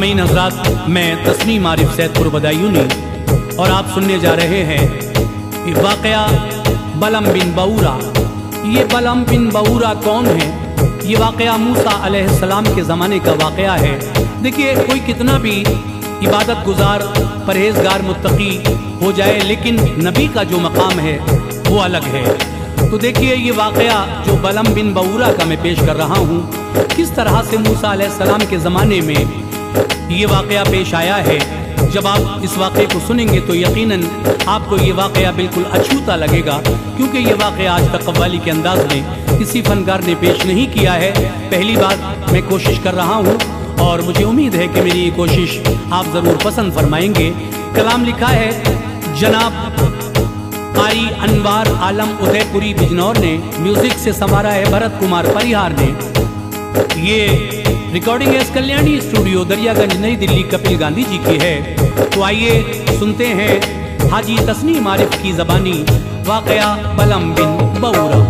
सामीन हज़रात, मैं तस्नीम आरिफ सैदपुर बदायूनी और आप सुनने जा रहे हैं वाक़या बलम बिन बऊरा। ये बलम बिन बऊरा कौन है? ये वाक़या मूसा अलैहिस्सलाम के ज़माने का वाक़या है। देखिए, कोई कितना भी इबादत गुजार, परहेजगार, मुत्तकी हो जाए, लेकिन नबी का जो मकाम है वो अलग है। तो देखिए, ये वाक़या जो बलम बिन बऊरा का मैं पेश कर रहा हूँ, किस तरह से मूसा अलैहिस्सलाम के ज़माने में ये वाक़या पेश आया है। जब आप इस वाक़े को सुनेंगे तो यकीनन आपको ये वाक़या बिल्कुल अछूता लगेगा, क्योंकि ये वाक़या आज तक कव्वाली के अंदाज में किसी फनकार ने पेश नहीं किया है। पहली बार मैं कोशिश कर रहा हूँ और मुझे उम्मीद है कि मेरी ये कोशिश आप ज़रूर पसंद फरमाएंगे। कलाम लिखा है जनाब कारी अनवार आलम उदयपुरी बिजनौर ने, म्यूज़िक से संवारा है भरत कुमार परिहार ने। ये recording S Kalyani studio, Daryaganj, नई दिल्ली, कपिल गांधी जी की है। तो आइए सुनते हैं हाजी तस्नीम आरिफ की ज़बानी वाक़या बलम बिन बऊरा।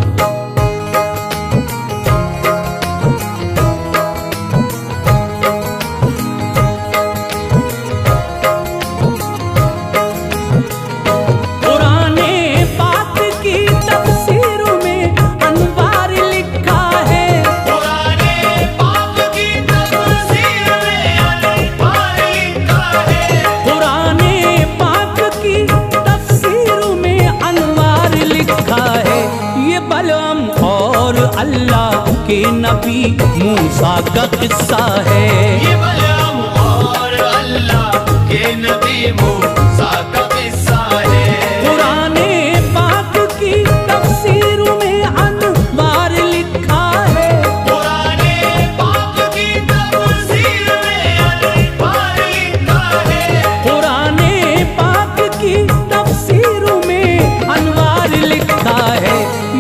अल्लाह के नबी मूसा का किस्सा है। ये बलम और अल्लाह के नबी मूसा का किस्सा है। कुराने पाक की तफसीर में अनवार लिखा है। कुराने पाक की तफसीर में अनवार लिखा है। कुराने पाक की तफसीर में अनवार लिखा है।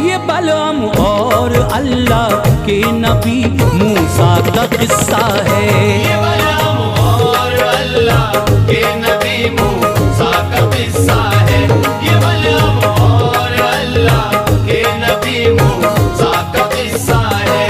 ये बलम और अल्लाह के नबी मूसा का किस्सा है। ये बलम और अल्लाह के नबी मूसा का किस्सा है। ये बलम और अल्लाह के नबी मूसा का किस्सा है।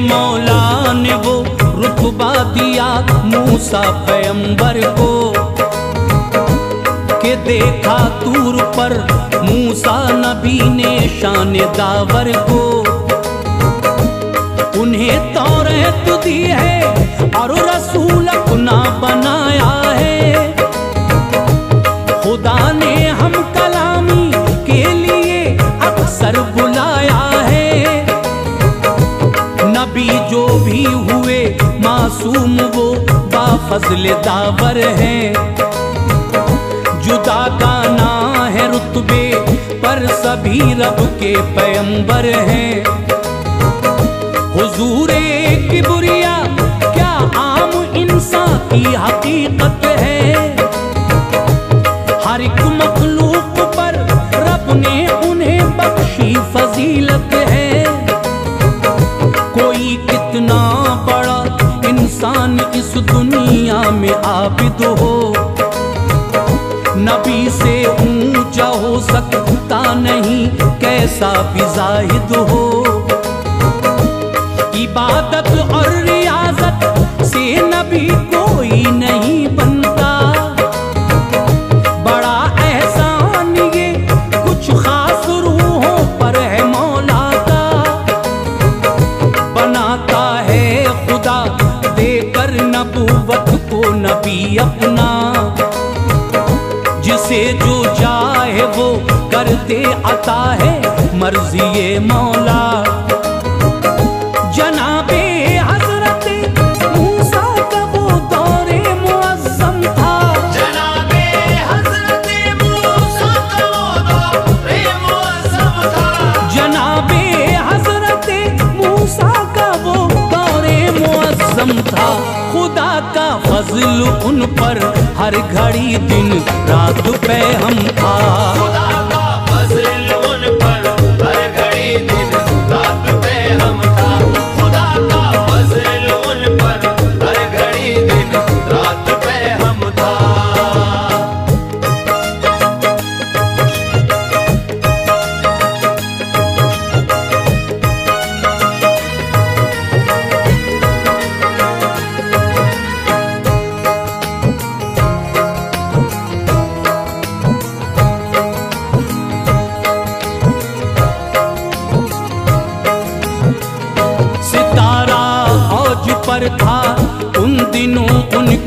मौला ने वो रुतबा दिया मूसा पैगंबर को के देखा तूर पर मूसा नबी ने शान दावर को। उन्हें तौरात दी है और रसूल अपना बनाया है। खुदा ने हम कलामी के लिए अक्सर बुलाया है। नबी जो भी हुए मासूम वो बाफज़ल दावर हैं। जुदा गाना है रुतबे पर सभी रब के पैगंबर हैं। हुजूरे किबरिया क्या आम इंसान की हकीकत है। हर एक मखलूक पर रब ने उन्हें बख्शी फजीलत है। कोई कितना बड़ा इंसान इस दुनिया में आबिद हो, नबी से ऊंचा हो सकता नहीं कैसा भी जाहिद हो। इबादत और रियाजत से नबी कोई नहीं बनता। बड़ा एहसान ये कुछ खास रूहों पर है मौला का। बनाता है खुदा देकर नबूवत को नबी अपना। जिसे जो चाहे वो करते अता है मर्जी ये मौला। जनाबे हजरत मूसा का वो दौरे मुअज़्ज़म था। जनाबे हजरत मूसा का वो दौरे मुअज़्ज़म था। जनाबे हजरत मूसा का वो दौरे मुअज़्ज़म था। खुदा का फजल उन पर हर घड़ी दिन रात पे हम था। खुदा का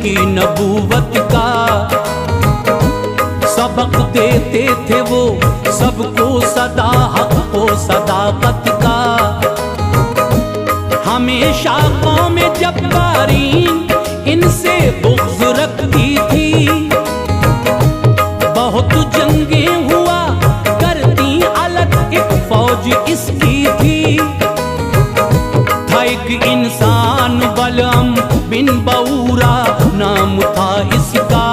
की नबूवत का। सबक देते थे वो सबको सदा हक को सदाकत का। हमेशा कौम जब्बारीन इनसे बुग़्ज़ रखती थी। बहुत जंगें हुआ करती अलग एक फौज इसकी थी। था एक इंसान बलअम बिन बऊरा नाम था इसका।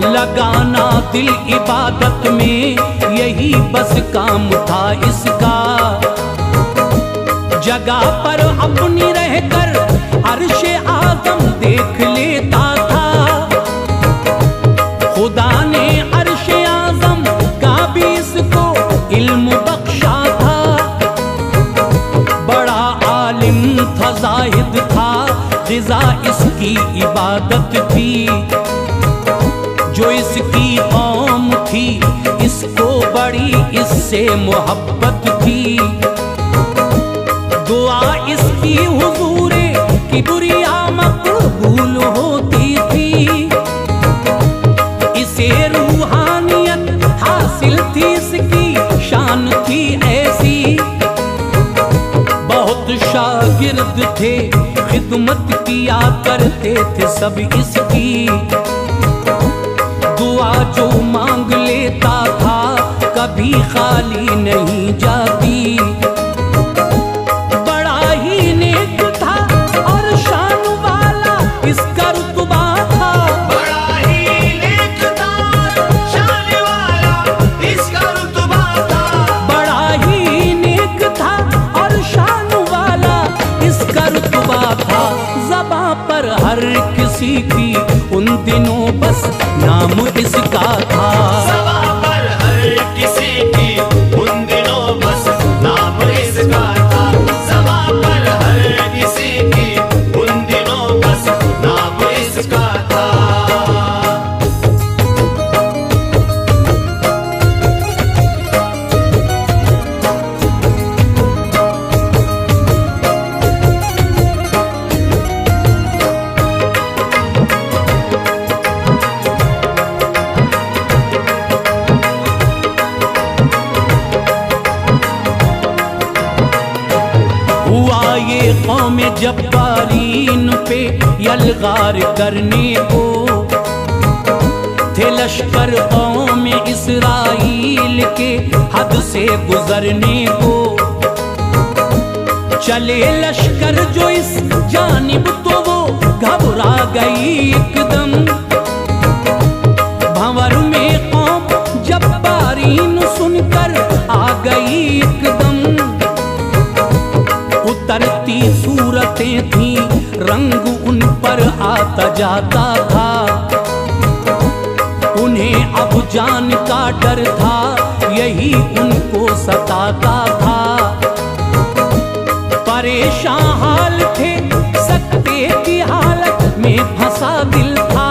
लगाना दिल इबादत में यही बस काम था इसका। जगह पर अपनी रहकर अर्शे आज़म देख लेता था। खुदा ने अर्शे आज़म का भी इसको इल्म बख्शा था। बड़ा आलिम था, ज़ाहिद था, ग़िज़ा इसकी इबादत थी। जो इसकी कौम थी इसको बड़ी इससे मोहब्बत थी। दुआ इसकी हुजूरे किबरिया मकबूल होती थी। इसे रूहानियत हासिल थी, इसकी शान थी ऐसी। बहुत शागिर्द थे, खिदमत किया करते थे सब इसकी। दुआ जो मांग लेता था कभी खाली नहीं जाती। बड़ा ही नेक था और शान वाला इसका रुतबा था। बड़ा ही नेक था, शान वाला इसका रुतबा था। बड़ा ही नेक था और शान वाला इसका रुतबा था। ज़बां पर हर किसी की उन दिनों बस नाम इसका था। ज़बां पर हर किसी की उन दिनों बस नाम इसका था। ज़बां पर हर किसी की उन दिनों बस नाम इसका था। हुआ ये कौम जब्बारीन पे यलगार करने को। थे लश्कर कौम इसराइल के हद से गुजरने को। चले लश्कर जो इस जानिब तो वो घबरा गई एकदम। भंवर में कौम जब्बारीन सुनकर आ गई एकदम। उतरती सूरतें थी, रंग उन पर आता जाता था। उन्हें अब जान का डर था, यही उनको सताता था। परेशान हाल थे, सकते की हालत में फंसा दिल था।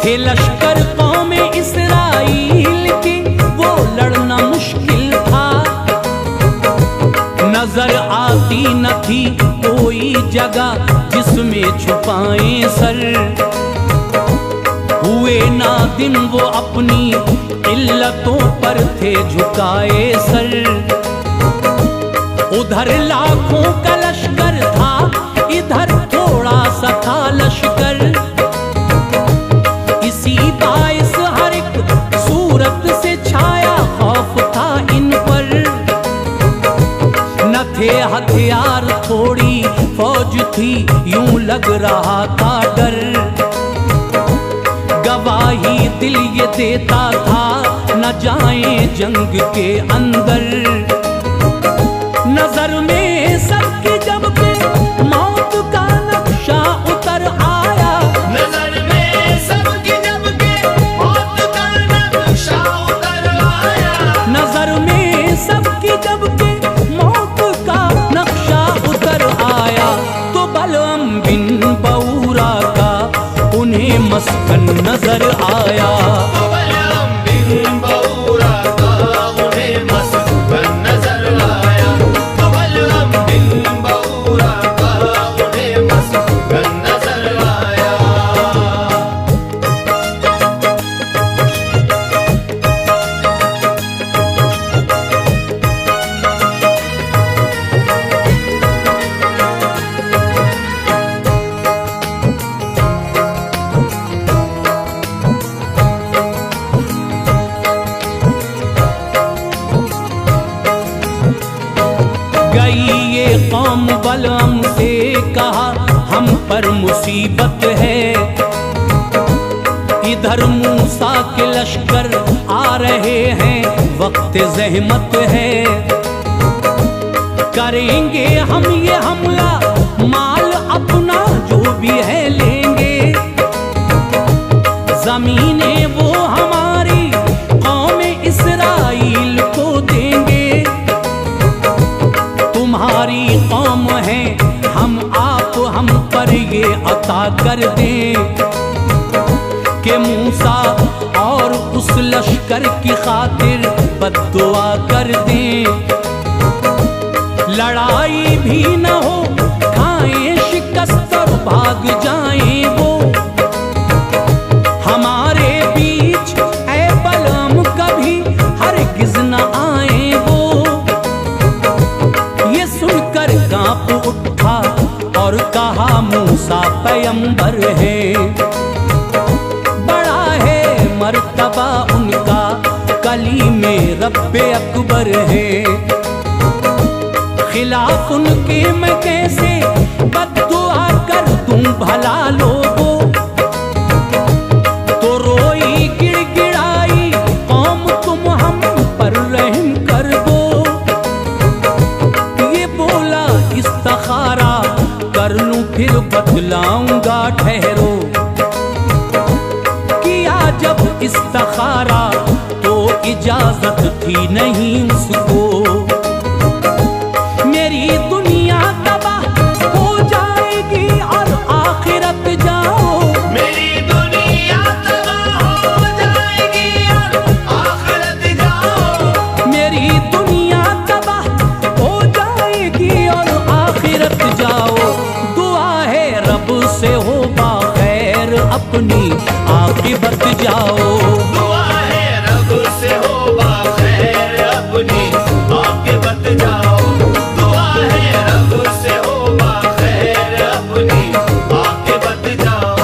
थे लश्कर कौम इसराइल के, वो लड़ना मुश्किल था। नजर आती न थी कोई जगह जिसमें छुपाएं सर। हुए नादिम वो अपनी इल्लतों पर थे झुकाए सर। उधर लाखों का लश्कर था, इधर थोड़ा सा था लश्कर। इसी बाइस हर एक सूरत से छाया खौफ था इन पर। न थे हथियार, थोड़ी फौज थी, यूं लग रहा था डर। गवाही दिल ये देता था, न जाएं जंग के अंदर। नजर में सबकी जब पे मौत का नक्शा उतर आया। नजर में सबकी जब के मौत का नक्शा उतर आया। नजर में सबकी जब के मौत का नक्शा उतर आया। तो बलअम बिन बऊरा का उन्हें मस्कन नजर आया। बलअम बिन बऊरा का उन्हें मस्कन नजर आया। बलअम बिन बऊरा का उन्हें मस्कन पर मुसीबत है। इधर मूसा के लश्कर आ रहे हैं, वक्त ज़हमत है। करेंगे हम ये हमला, माल अपना जो भी है लेंगे। ज़मीनें वो हमारी कौम इस्राइल को देंगे। तुम्हारी कौम है, हम आप हम पर ये अता कर दें कि मूसा और उस लश्कर की खातिर बद्दुआ कर दें। लड़ाई भी न हो, खाएं शिकस्त और भाग जाएं वो। हमारे बीच ऐ बलम कभी हरगिज़ न आए वो। ये सुनकर कांप उठा और कहा मूसा पैगंबर है। बड़ा है मर्तबा उनका, कलीमे रब्बे अकबर है। खिलाफ उनके मैं कैसे बद्दुआ कर दूं भला लोगों। तो रोई गिड़गिड़ाई कौम, तुम हम पर रहम कर दो। ये बोला इस्तिखारा कर लूं फिर बतलाऊंगा ठहरो। किया जब इस्तिखारा तो इजाजत थी नहीं उसको। मेरी दुनिया तबाह हो जाएगी और आखिरत जाओ। मेरी दुनिया तबाह हो जाएगी और आखिरत जाओ। मेरी दुनिया तबाह हो जाएगी और आखिरत जाओ। दुआ है रब से हो बाखैर अपनी आखिरत जाओ। दुआ है रब से हो बाखैर अपनी आखिरत जाओ। दुआ है रब से हो बाखैर अपनी आखिरत जाओ।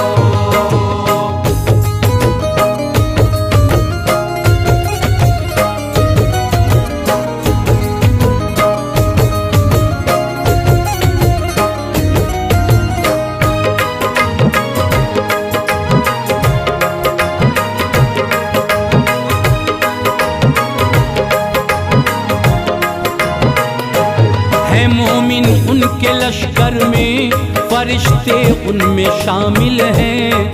है मोमिन उनके लश्कर में, फरिश्ते उनमें शामिल हैं।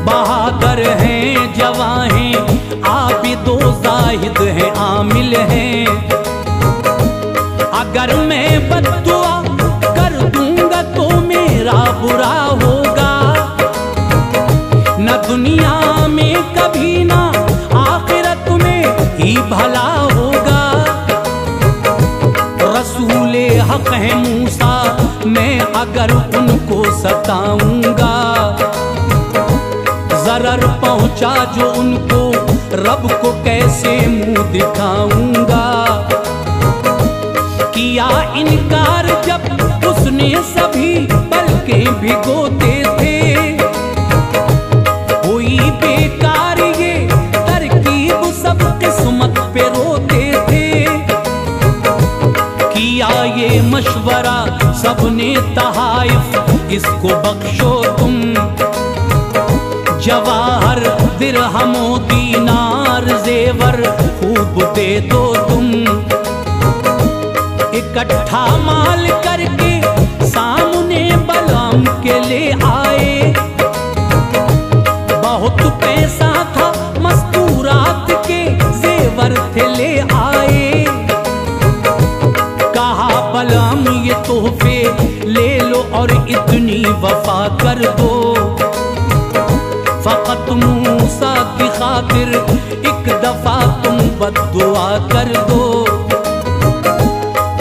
बहादुर हैं, जवां हैं, आबिदो जाहिद हैं, आमिल हैं। अगर मैं बद्दुआ कर दूंगा तो मेरा बुरा होगा। न दुनिया में कभी ना आखिरत में ही भला होगा। रसूले हक है मूसा, मैं अगर उनको सताऊंगा। जरर पहुंचा जो उनको, रब को कैसे मुंह दिखाऊंगा। किया इनकार जब उसने सभी पलकें भिगोते थे। हुई बेकार ये तरकीब, सब किस्मत पे रोते थे। किया ये मशवरा सबने तहाइफ, इसको बख्शो तुम। जवाहर दिरहमो दीनार जेवर खूब दे दो तुम। इकट्ठा माल करके सामने बलम के ले आए। बहुत पैसा था, मस्तूरात के जेवर थे ले आए। कहा बलम ये तोहफे ले लो और इतनी वफा कर दो। फकत मूसा की खातिर एक दफा तुम बद्दुआ कर दो।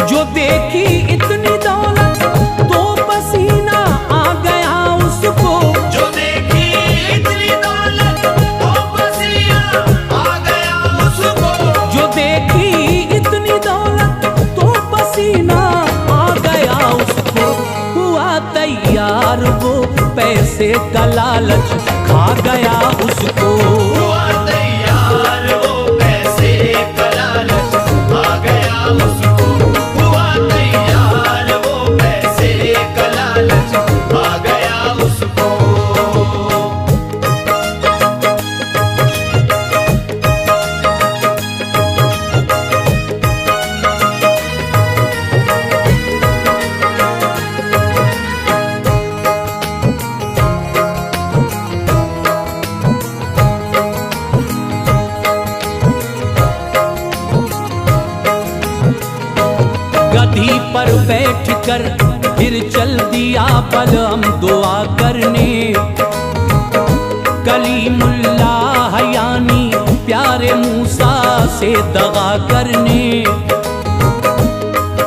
जो देखी इतनी दौलत तो पसीना आ गया उसको। जो देखी इतनी दौलत तो पसीना आ गया उसको। जो देखी इतनी दौलत तो पसीना आ गया उसको। हुआ तैयार वो पैसे का लालच खा गया उसको। हुआ तैयार वो पैसे का लालच आ गया उसको। हुआ तैयार वो पैसे का लालच बैठ कर फिर चल दिया बलम दुआ करने। कलीमुल्लाह यानी प्यारे मूसा से दगा करने।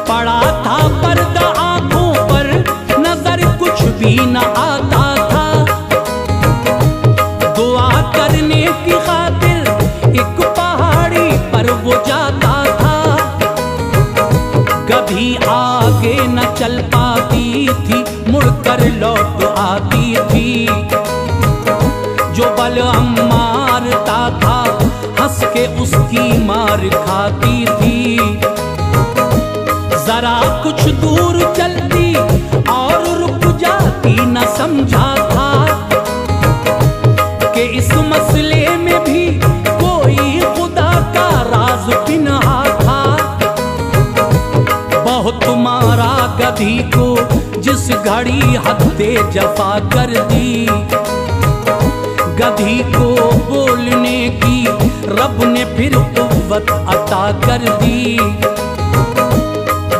पड़ा था पर्दा आंखों पर, नजर कुछ भी न आता था। दुआ करने की खातिर एक पहाड़ी पर वो जाता था। कभी आगे न चल पाती थी, मुड़कर लौट आती थी। जो बलअम मारता था, हंस के उसकी मार खाती थी। जरा कुछ दूर चलती और रुक जाती, न समझा था कि इस मसले में भी कोई खुदा का राज पिन्हा था। बहुत मारा गधी को जिस घड़ी हद्दे जफा कर दी। गधी को बोलने की रब ने फिर कुव्वत अता कर दी।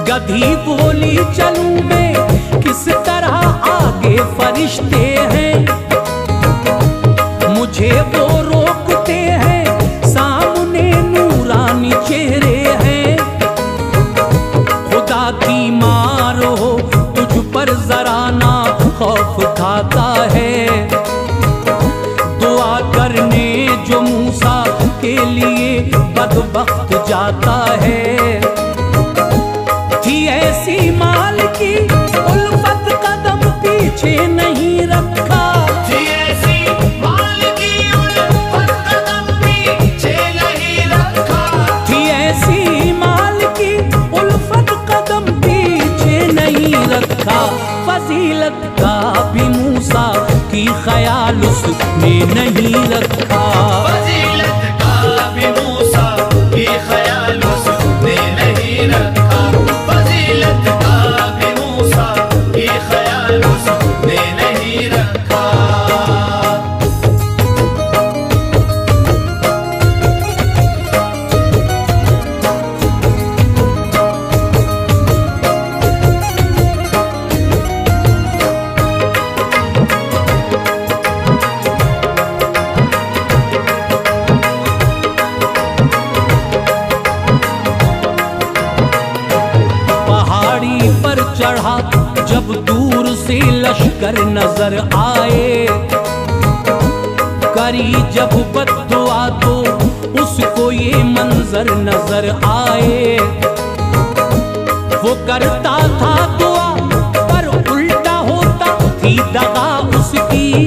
गधी बोली चलूं मैं किस तरह, आगे फरिश्ते हैं मुझे वो रोकते हैं, सामने नूरानी चेहरे हैं। खुदा की मार हो तुझ पर जरा ना खौफ खाता है। दुआ करने जो मूसा के लिए बदबख्त जाता है। थी ऐसी माल की उल्फत, कदम पीछे नहीं रखा। थी ऐसी माल की उल्फत, कदम पीछे नहीं रखा। थी ऐसी माल की उल्फत, कदम पीछे नहीं रखा। फजीलत का भी मूसा की ख्याल उसने नहीं रखा। फजीलत का भी मूसा की ख्याल उसने नहीं रखा। फजीलत का भी मूसा की ख्याल उसने नहीं रखा। चढ़ा जब दूर से लश्कर नजर आए। करी जब बद्दुआ तो उसको ये मंजर नजर आए। वो करता था दुआ पर उल्टा होता थी दगा उसकी।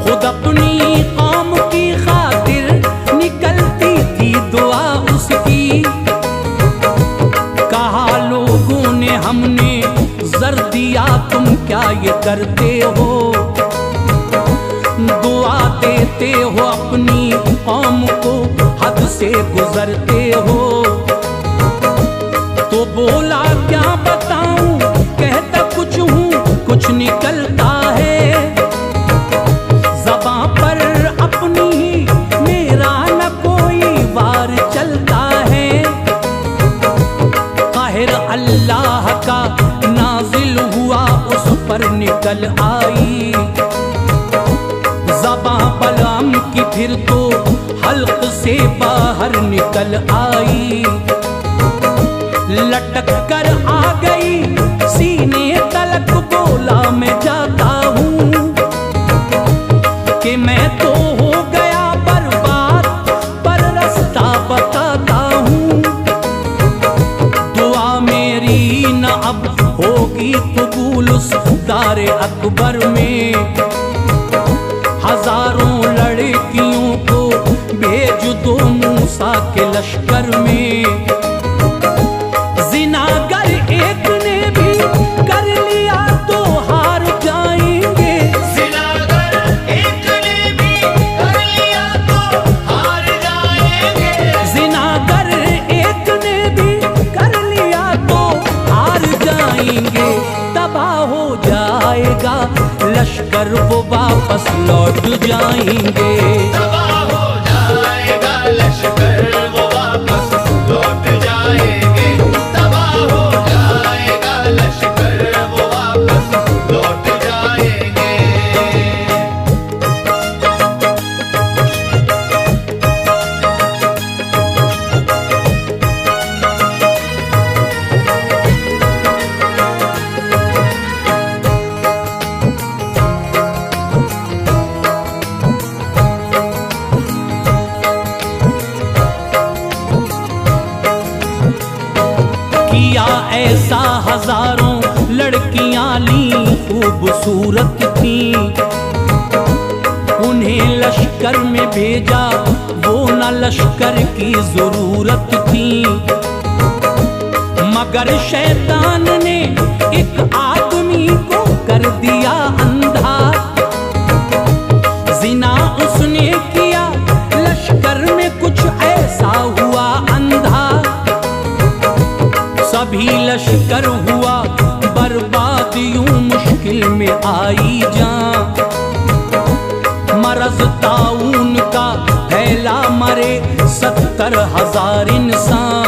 खुद अपनी कौम की खातिर निकलती थी दुआ उसकी। हमने जर दिया तुम क्या ये करते हो। दुआ देते हो अपनी कौम को, हद से गुजरते हो। तो बोला क्या बताऊं, कहता कुछ हूं कुछ निकलता है। ज़बां पर अपनी ही मेरा न कोई वार चलता है। काहिर अल्लाह का नाजिल हुआ उस पर निकल आई। ज़बां बलअम की फिर तो हल्क से बाहर निकल आई। लटक कर आ गई सीने तलक, बोला मैं जाता हूँ कि मैं तो हो गया बर्बाद, पर रास्ता बताता हूँ। दुआ मेरी न अब होगी कबूल उस दारे अकबर में। हजारों लड़कियों को भेज दो मूसा के लश्कर में। जिनागर एक ने भी कर लिया तो हार जाएंगे। जिनागर एक ने भी कर लिया तो हार जाएंगे। जिनागर एक ने भी कर लिया तो हार जाएंगे। तबाह हो जाएगा लश्कर, वो वापस लौट जाएंगे। तबाह हो जाएगा लश्कर, वो वापस लौट जाएंगे। तबाह हो जाएगा ऐसा हजारों लड़कियां ली खूबसूरत थीं, उन्हें लश्कर में भेजा वो न लश्कर की जरूरत थी। मगर शैतान ने एक आदमी को कर दिया अंधा, जिना उसने किया लश्कर में कुछ ऐसा हुआ अंधा। सभी लश्कर हुआ बर्बाद, यूं मुश्किल में आई जान। मरज ताऊन का फैला, मरे 70,000 इंसान।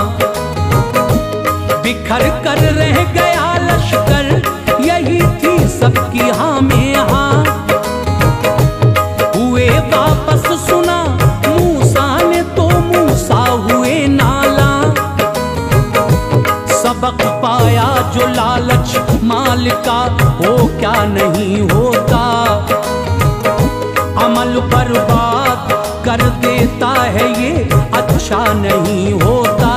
बिखर कर रह गया लश्कर, यही थी सबकी हाँ में हाँ। हुए वापस सुना मूसा ने तो मूसा हुए नाला। सबक पाया जो लालच माल का हो क्या नहीं होता, अमल बर्बाद कर देता है ये अच्छा नहीं होता।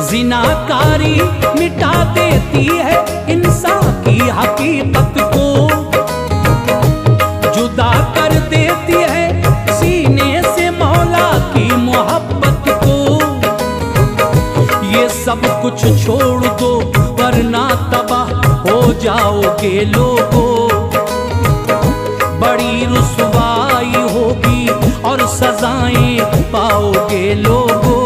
जिनाकारी मिटा देती है इंसान की हकीकत को, जुदा कर देती है सीने से मौला की मोहब्बत को। ये सब कुछ छोड़ दो वरना तबाह हो जाओगे लोगों। बड़ी रुसवाई होगी और सजाएं पाओगे लोगों।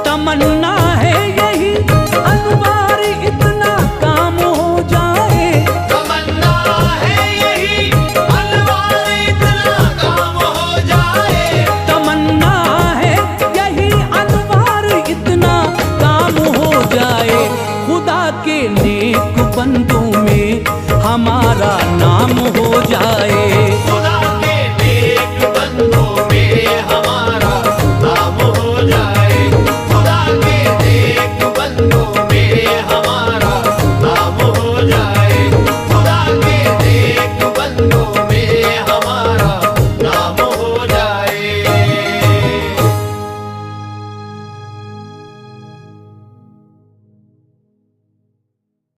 तमन्ना है यही अनवार इतना काम हो जाए, तमन्ना है यही अनवार इतना काम हो जाए। तमन्ना है यही अनवार इतना काम हो जाए। खुदा के नेक बंदों में हमारा नाम हो जाए।